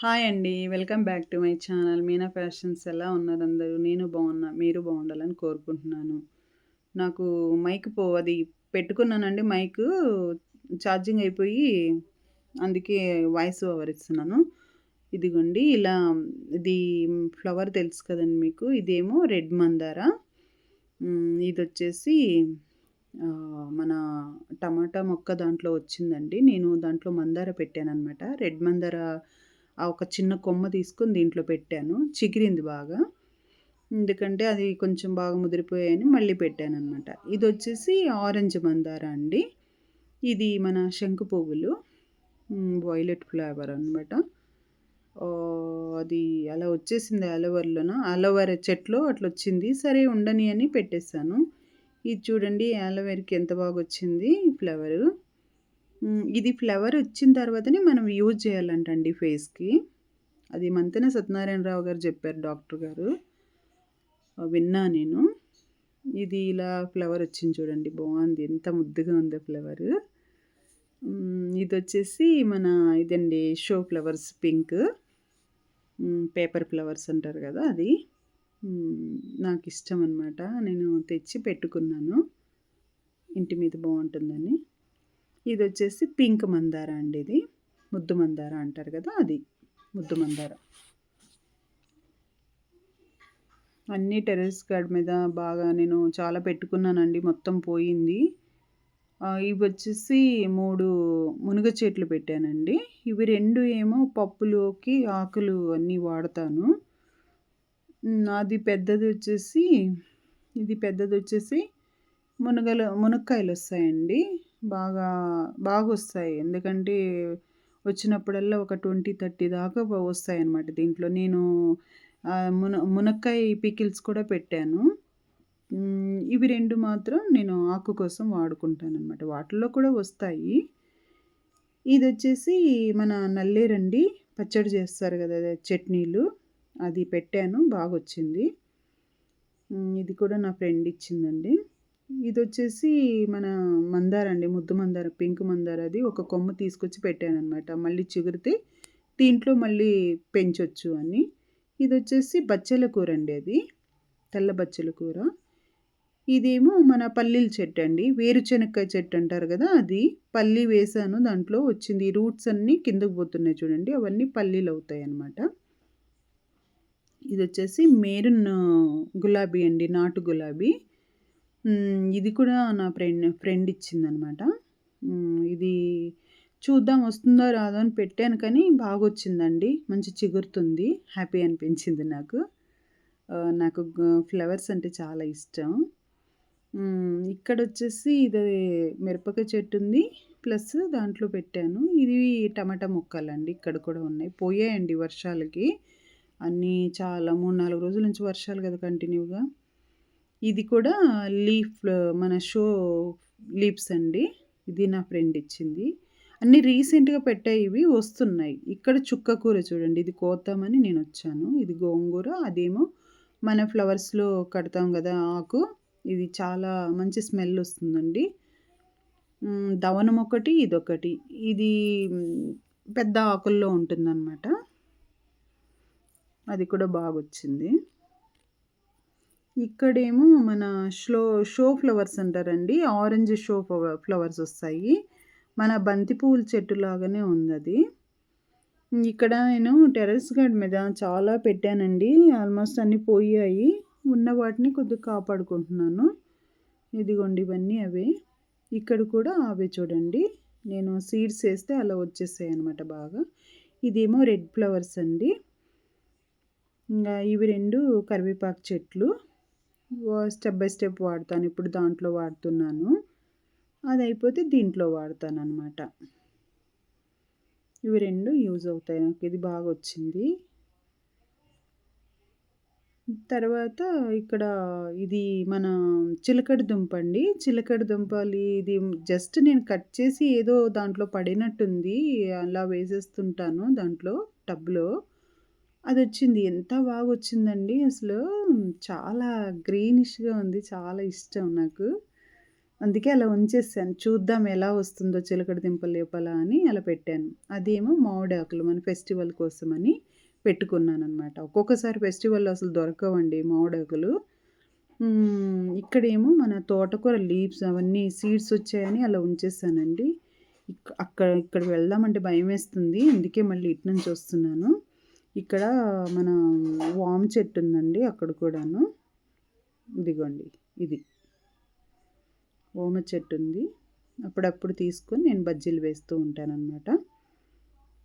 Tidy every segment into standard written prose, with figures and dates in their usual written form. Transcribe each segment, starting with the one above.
Hi అండి. Welcome back to my channel. Meena fashions. ఎలా ఉన్నారు అందరూ? నేను బాగున్నా. మీరు బాగుండాలని కోరుకుంటున్నాను. నాకు అది పెట్టుకున్నానండి మైకు ఛార్జింగ్ అయిపోయి, అందుకే వాయిస్ ఓవర్ ఇస్తున్నాను. ఇదిగోండి ఇలా ఇది ఫ్లవర్ తెలుసు కదండి మీకు. ఇదేమో రెడ్ మందార. ఇదొచ్చేసి మన టమాటా మొక్క దాంట్లో వచ్చిందండి. నేను దాంట్లో మందార పెట్టాననమాట. రెడ్ మందార ఒక చిన్న కొమ్మ తీసుకొని దీంట్లో పెట్టాను. చిగిరింది బాగా. ఎందుకంటే అది కొంచెం బాగా ముదిరిపోయాయని మళ్ళీ పెట్టాననమాట. ఇదొచ్చేసి ఆరెంజ్ మందార అండి. ఇది మన శంకు పువ్వులు. వైలెట్ ఫ్లేవర్ అనమాట. అది అలా వచ్చేసింది అలోవెరా చెట్లో అట్లొచ్చింది. సరే ఉండని అని పెట్టేసాను. ఇది చూడండి అలోవెరాకి ఎంత బాగొచ్చింది ఫ్లవరు. ఇది ఫ్లవర్ వచ్చిన తర్వాతనే మనం యూజ్ చేయాలంటండి ఫేస్‌కి. అది మంతెన సత్యనారాయణరావు గారు చెప్పారు, డాక్టర్ గారు. విన్నా నేను. ఇది ఇలా ఫ్లవర్ వచ్చింది చూడండి, బాగుంది. ఎంత ముద్దుగా ఉందో ఫ్లవరు. ఇదొచ్చేసి ఇదండి show flowers pink. Paper flowers అంటారు కదా అది. నాకిష్టం అనమాట. నేను తెచ్చి పెట్టుకున్నాను. ఇంటి మీద బాగుంటుందని. ఇదొచ్చేసి పింక్ మందార అండి. ఇది ముద్దు మందార అంటారు కదా, అది ముద్దు మందార. అన్నీ టెర్రస్ గార్డ్ మీద బాగా నేను చాలా పెట్టుకున్నానండి. మొత్తం పోయింది. ఇవి వచ్చేసి 3 మునగ చెట్లు పెట్టానండి. ఇవి 2 ఏమో పప్పులోకి ఆకులు అన్నీ వాడతాను. అది పెద్దదొచ్చేసి మునక్కాయలు వస్తాయండి. బాగొస్తాయి. ఎందుకంటే వచ్చినప్పుడల్లా ఒక 20, 30 దాకా వస్తాయన్నమాట దీంట్లో. నేను మునక్కాయ పికిల్స్ కూడా పెట్టాను. ఇవి 2 మాత్రం నేను ఆకు కోసం వాడుకుంటానన్నమాట. వాటిల్లో కూడా వస్తాయి. ఇదొచ్చేసి మన నల్లేరండి. పచ్చడి చేస్తారు కదా చట్నీలు. అది పెట్టాను, బాగొచ్చింది. ఇది కూడా నా ఫ్రెండ్ ఇచ్చిందండి. ఇదొచ్చేసి మన మందార అండి. ముద్దు మందార, పింక్ మందార. అది ఒక కొమ్మ తీసుకొచ్చి పెట్టానన్నమాట. మళ్ళీ చిగురితే దీంట్లో మళ్ళీ పెంచొచ్చు అని. ఇదొచ్చేసి బచ్చల కూర అండి. అది తెల్ల బచ్చల కూర. ఇదేమో మన పల్లీల చెట్టు అండి. వేరుశనక్కాయ చెట్టు అంటారు కదా, అది. పల్లి వేసాను, దాంట్లో వచ్చింది. రూట్స్ అన్నీ కిందకు పోతున్నాయి చూడండి, అవన్నీ పల్లీలు అవుతాయి అన్నమాట. ఇదొచ్చేసి మెరూన్ గులాబీ అండి, నాటు గులాబీ. ఇది కూడా నా ఫ్రెండ్ ఇచ్చిందనమాట. ఇది చూద్దాం వస్తుందో రాదో అని పెట్టాను, కానీ బాగొచ్చిందండి. మంచి చిగురుతుంది. హ్యాపీ అనిపించింది నాకు. నాకు ఫ్లవర్స్ అంటే చాలా ఇష్టం. ఇక్కడొచ్చేసి ఇది మిరపకాయ చెట్టు ఉంది. ప్లస్ దాంట్లో పెట్టాను. ఇది టమాటా మొక్కలండి. ఇక్కడ కూడా ఉన్నాయి. పోయాయండి వర్షాలకి. అన్నీ చాలా 3, 4 రోజుల నుంచి వర్షాలు కదా కంటిన్యూగా. ఇది కూడా మన షో లీవ్స్ అండి. ఇది నా ఫ్రెండ్ ఇచ్చింది. అన్నీ రీసెంట్‌గా పెట్టాయి, ఇవి వస్తున్నాయి. ఇక్కడ చుక్క కూర చూడండి, ఇది కోద్దామని నేనొచ్చాను. ఇది గోంగూర, అదేమో మన ఫ్లవర్స్‌లో కడతాం కదా ఆకు. ఇది చాలా మంచి స్మెల్ వస్తుందండి. దవనం ఒకటి, ఇదొకటి. ఇది పెద్ద ఆకుల్లో ఉంటుందన్నమాట. అది కూడా బాగొచ్చింది. ఇక్కడేమో మన షో ఫ్లవర్స్ అంటారండి. ఆరెంజ్ షో ఫ్లవర్స్ వస్తాయి. మన బంతి పువ్వుల చెట్టు లాగానే ఉందది. ఇక్కడ నేను టెర్రస్ గార్డ్ మీద చాలా పెట్టానండి. ఆల్మోస్ట్ అన్నీ పోయాయి. ఉన్న వాటిని కొద్దిగా కాపాడుకుంటున్నాను. ఇదిగోండి ఇవన్నీ అవే. ఇక్కడ కూడా అవే చూడండి. నేను సీడ్స్ వేస్తే అలా వచ్చేసాయి అన్నమాట బాగా. ఇదేమో రెడ్ ఫ్లవర్స్ అండి. ఇంకా ఇవి 2 కరివేపాకు చెట్లు. స్టెప్ బై స్టెప్ వాడతాను. ఇప్పుడు దాంట్లో వాడుతున్నాను. అది అయిపోతే దీంట్లో వాడతానన్నమాట. ఇవి 2 యూజ్ అవుతాయి నాకు. ఇది బాగా వచ్చింది. తర్వాత ఇక్కడ ఇది మన చిలకడ దుంప అండి. చిలకడ దుంపలు ఇది జస్ట్ నేను కట్ చేసి ఏదో దాంట్లో పడినట్టుంది. అలా వేసేస్తుంటాను దాంట్లో టబ్‌లో. అదొచ్చింది. ఎంత బాగొచ్చిందండి అసలు. చాలా గ్రీనిష్‌గా ఉంది. చాలా ఇష్టం నాకు. అందుకే అలా ఉంచేసాను. చూద్దాం ఎలా వస్తుందో చిలకడ దుంపల లోపల అని అలా పెట్టాను. అదేమో మామిడాకులు మన ఫెస్టివల్ కోసమని పెట్టుకున్నాననమాట. ఒక్కొక్కసారి ఫెస్టివల్‌లో అసలు దొరకవండి మామిడాకులు. ఇక్కడేమో మన తోటకూర లీవ్స్ అవన్నీ సీడ్స్ వచ్చాయని అలా ఉంచేసానండి. ఇక్కడికి వెళ్దామంటే భయమేస్తుంది. అందుకే మళ్ళీ ఇటు నుంచి వస్తున్నాను. ఇక్కడ మన వామ చెట్టు ఉందండి అక్కడ కూడాను. ఇదిగోండి ఇది. ఓమ చెట్టు ఉంది. అప్పుడప్పుడు తీసుకొని నేను బజ్జీలు వేస్తూ ఉంటానన్నమాట.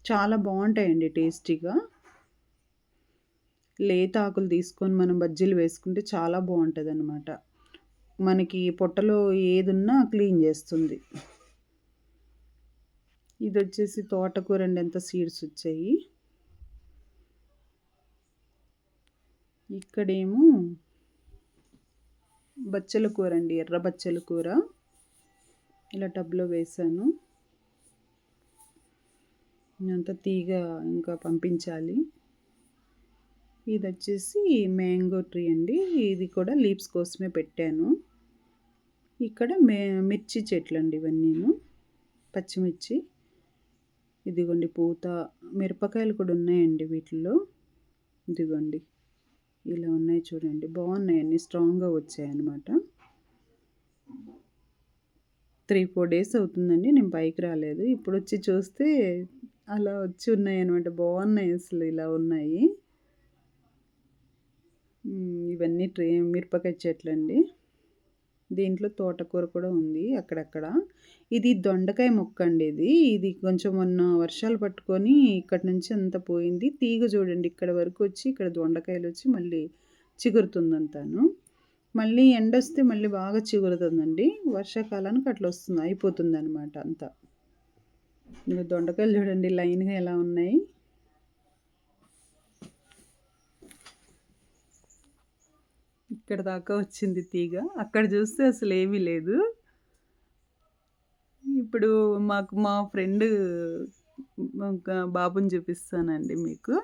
చాలా బావుంటాయండి టేస్టీగా. లేత ఆకులు తీసుకొని మనం బజ్జీలు వేసుకుంటే చాలా బావుంటదనమాట. మనకి పొట్టలో ఏదున్నా క్లీన్ చేస్తుంది. ఇదొచ్చేసి తోటకూరండి ఎంత సీడ్స్ వచ్చాయి. ఇక్కడేమో బచ్చల కూర అండి, ఎర్ర బచ్చల కూర. ఇలా టబ్‌లో వేశాను. ఇదంతా తీగ ఇంకా పంపించాలి. ఇదొచ్చేసి మ్యాంగో ట్రీ అండి. ఇది కూడా లీవ్స్ కోసమే పెట్టాను. ఇక్కడ మిర్చి చెట్లండి ఇవన్నీను. పచ్చిమిర్చి. ఇదిగోండి పూత. మిరపకాయలు కూడా ఉన్నాయండి వీటిల్లో. ఇదిగోండి. ఇలా ఉన్నాయి చూడండి. బాగున్నాయి, అన్నీ స్ట్రాంగ్‌గా వచ్చాయన్నమాట. 3, 4 డేస్ అవుతుందండి నేను పైకి రాలేదు. ఇప్పుడొచ్చి చూస్తే అలా వచ్చి ఉన్నాయన్నమాట. బాగున్నాయి, అసలు ఇలా ఉన్నాయి. ఇవన్నీ మిరపకాయ చెట్లండి. దీంట్లో తోటకూర కూడా ఉంది అక్కడక్కడ. ఇది దొండకాయ మొక్క అండి ఇది. ఇది కొంచెం మొన్న వర్షాలు పట్టుకొని ఇక్కడి నుంచి అంతా పోయింది. తీగ చూడండి ఇక్కడ వరకు వచ్చి ఇక్కడ దొండకాయలు వచ్చి మళ్ళీ చిగురుతుందంతాను. మళ్ళీ ఎండొస్తే మళ్ళీ బాగా చిగురుతుందండి. వర్షాకాలానికి అట్లా వస్తుంది, అయిపోతుందనమాట అంతా. ఇంకా దొండకాయలు చూడండి లైన్‌గా ఎలా ఉన్నాయి. ఇక్కడ దాకా వచ్చింది తీగ. అక్కడ చూస్తే అసలు ఏమీ లేదు. ఇప్పుడు మా ఫ్రెండ్ ఒక బాబుని చూపిస్తానండి మీకు.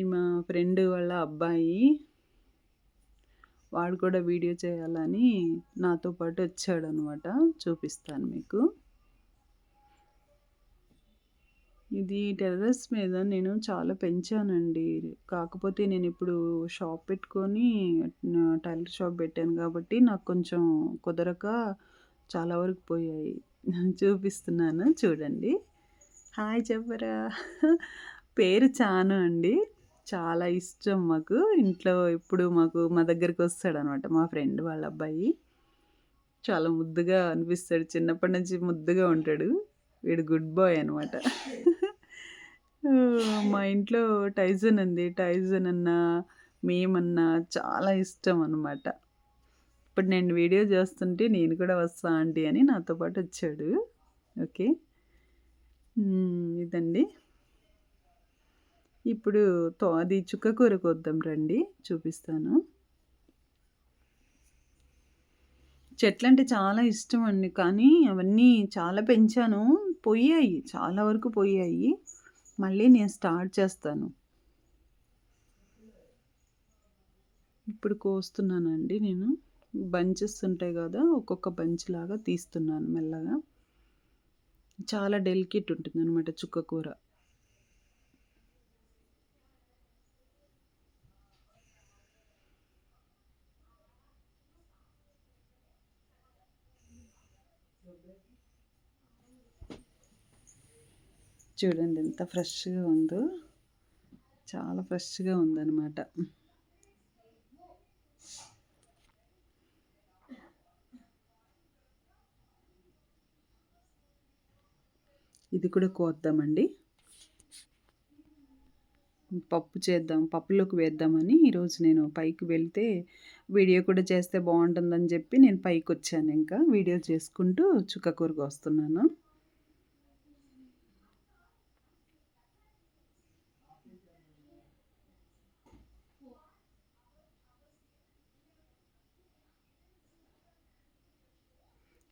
మా ఫ్రెండ్ వాళ్ళ అబ్బాయి. వాడు కూడా వీడియో చేయాలని నాతో పాటు వచ్చాడనమాట. చూపిస్తాను మీకు. ఇది టెర్రస్ మీద నేను చాలా పెంచానండి. కాకపోతే నేనిప్పుడు షాప్ పెట్టుకొని టైలర్ షాప్ పెట్టాను కాబట్టి నాకు కొంచెం కుదరక చాలా వరకు పోయాయి. చూపిస్తున్నాను చూడండి. హాయ్ చెప్పరా. పేరు చాను అండి. చాలా ఇష్టం మాకు. ఇంట్లో ఎప్పుడు మా దగ్గరికి వస్తాడనమాట మా ఫ్రెండ్ వాళ్ళ అబ్బాయి. చాలా ముద్దుగా అనిపిస్తాడు. చిన్నప్పటి నుంచి ముద్దుగా ఉంటాడు. వీడు గుడ్ బాయ్ అనమాట. మా ఇంట్లో టైసన్ ఉంది. టైసన్ అన్నా, మేమన్నా చాలా ఇష్టం అనమాట. ఇప్పుడు నేను వీడియో చేస్తుంటే నేను కూడా వస్తా ఆంటీ అని నాతో పాటు వచ్చాడు. ఓకే. ఇదండి. ఇప్పుడు అది చుక్కకూర కోద్దాం రండి, చూపిస్తాను. చెట్లంటే చాలా ఇష్టం అండి. కానీ అవన్నీ చాలా పెంచాను. పోయాయి. చాలా వరకు పోయాయి. మళ్ళీ నేను స్టార్ట్ చేస్తాను. ఇప్పుడు కోస్తున్నానండి నేను. బంచెస్ ఉంటాయి కదా, ఒక్కొక్క బంచ్ లాగా తీస్తున్నాను మెల్లగా. చాలా డెలికేట్ ఉంటుందన్నమాట చుక్కకూర. చూడండి ఎంత ఫ్రెష్‌గా ఉందో. చాలా ఫ్రెష్‌గా ఉందన్నమాట. ఇది కూడా కోద్దామండి. పప్పు చేద్దాం, పప్పులోకి వేద్దామని ఈరోజు నేను పైకి వెళ్తే వీడియో కూడా చేస్తే బాగుంటుందని చెప్పి నేను పైకొచ్చాను. ఇంకా వీడియో చేసుకుంటూ చుక్కకూర కోస్తున్నాను.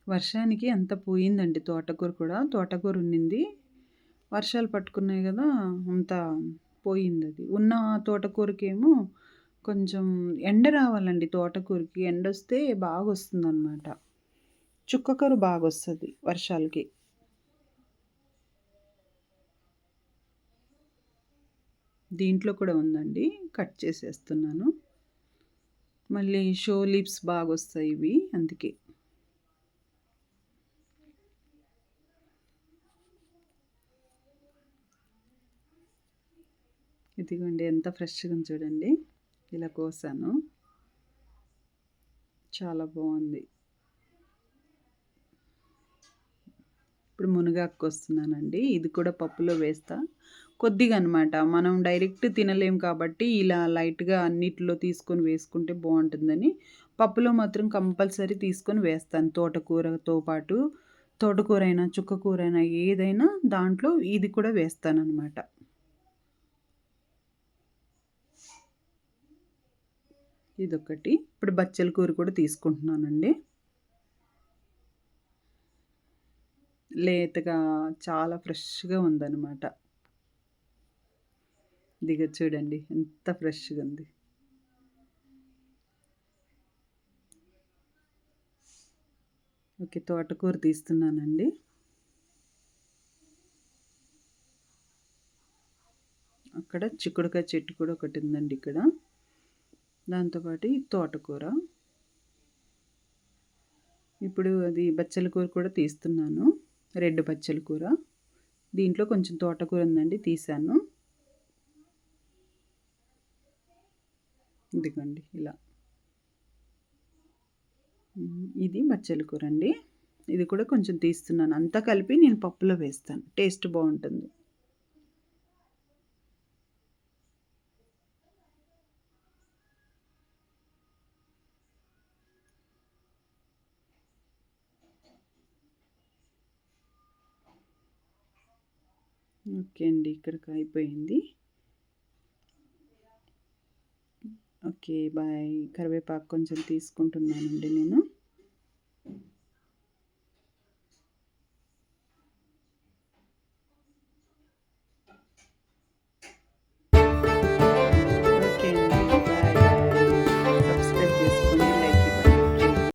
వర్షానికి అంత పోయిందండి తోటకూర కూడా. తోటకూర ఉండింది. వర్షాలు పట్టుకున్నాయి కదా, అంతా పోయిందది. ఉన్న తోటకూరకేమో కొంచెం ఎండ రావాలండి తోటకూరకి. ఎండొస్తే బాగొస్తుందనమాట. చుక్కకూర బాగొస్తది వర్షాలకి. దీంట్లో కూడా ఉందండి. కట్ చేసేస్తున్నాను. మళ్ళీ షో లీవ్స్ బాగొస్తాయి ఇవి అందుకే. ఇదిగోండి ఎంత ఫ్రెష్‌గా ఉంది చూడండి. ఇలా కోసాను. చాలా బావుంది. ఇప్పుడు మునగాకు కోస్తున్నానండి. ఇది కూడా పప్పులో వేస్తా. కొద్దిగా అనమాట. మనం డైరెక్ట్ తినలేం కాబట్టి ఇలా లైట్‌గా అన్నిట్లో తీసుకొని వేసుకుంటే బావుంటుందని పప్పులో మాత్రం కంపల్సరీ తీసుకొని వేస్తాను. తోటకూరతో పాటు తోటకూరైనా, చుక్కకూరైనా ఏదైనా దాంట్లో ఇది కూడా వేస్తాననమాట. ఇదొకటి. ఇప్పుడు బచ్చల కూర కూడా తీసుకుంటున్నానండి. లేతగా చాలా ఫ్రెష్‌గా ఉందనమాట. ఇదిగో చూడండి ఎంత ఫ్రెష్‌గా ఉంది. ఓకే. తోటకూర తీస్తున్నానండి. అక్కడ చిక్కుడుకాయ చెట్టు కూడా ఒకటుందండి ఇక్కడ. దాంతో పాటు ఈ తోటకూర. ఇప్పుడు అది బచ్చల కూర కూడా తీస్తున్నాను. రెడ్ బచ్చల కూర. దీంట్లో కొంచెం తోటకూర ఉందండి తీశాను. ఇదిగోండి ఇలా. ఇది బచ్చల కూరండి. ఇది కూడా కొంచెం తీస్తున్నాను. అంతా కలిపి నేను పప్పులో వేస్తాను. టేస్ట్ బావుంటుంది. ఓకే అండి. ఇక్కడికి అయిపోయింది. ఓకే. బాయ్. కరివేపాకు కొంచెం తీసుకుంటున్నానండి నేను.